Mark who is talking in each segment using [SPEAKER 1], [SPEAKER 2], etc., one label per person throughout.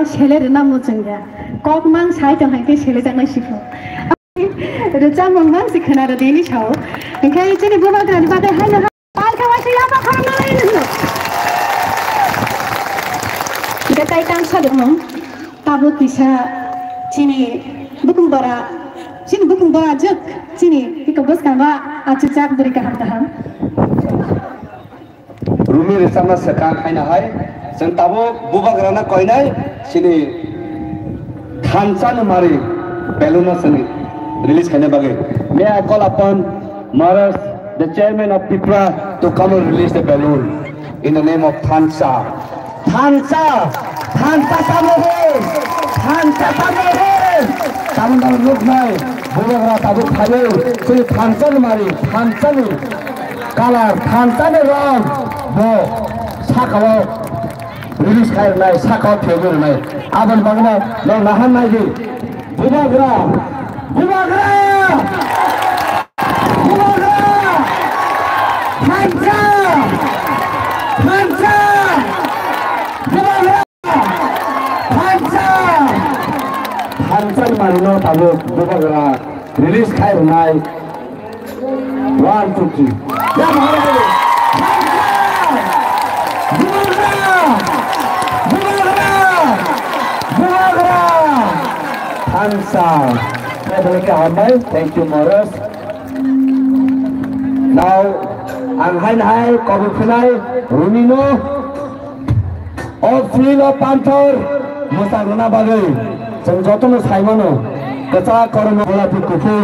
[SPEAKER 1] 셀레르 나무 증가 꼭만 사이던 한게 셀레장나 싶어 रोजा मंगन सिखना र देनी छौ ओंखाय जोंनि बुबा ग्रानि बागै हायनो बालखावासै लाबा खालामनानै नोंनो गताय तां सादोंमोन ताबो किसा चिनि बुकुं बरा जक चिनि बिखौ बसखांबा आचु जाक बुरि गाहाम गाहाम
[SPEAKER 2] रुमि रेसामना सेका खायना हाय जों ताबो बुबा ग्राना कयनाय चिनि खानसानो मारि बेलुना सनि release करने बागे may I call upon Maras the chairman of PIPRA to come and release the balloon in the name of Thansa kamu tahu look nai bukan tahu kayu sih Thansa ni mari Thansa ni kalau Thansa ni ram bo sakau release kayu nai sakau tiada nai aban bagaimana lo nahan nai di bukan Bubagra! Hansa! Bubagra! Hansa! Hansa marino tabu Bubagra release khai runai 1 2 3 ya maharaja Bubagra Hansa thank you Morris. Now ang hai kobu khilai runino of feel of panther musaguna bagai jeng jotono saimano kaca korona golati kufu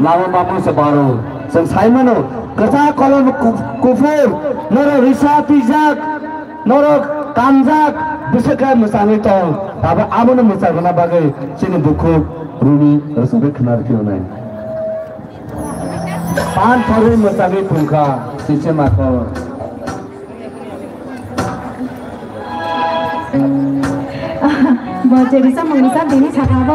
[SPEAKER 2] lawan babu sebaro jeng saimano kaca korona kufu noro risa pijak noro kamjak bisaka musani to aba amono musaguna bagai sini buku Rumi rasanya kenar kionai. Pan thore masagi pungka siche makor.
[SPEAKER 1] Baca risa mengisap ini cakap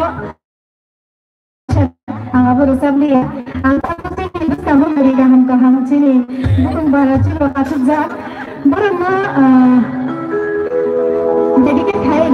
[SPEAKER 1] angap rusab liya. Angkat tu ini kamu beri kaham sini. Bukan barat cuma kasut zat. Baru ma jadi kan kaya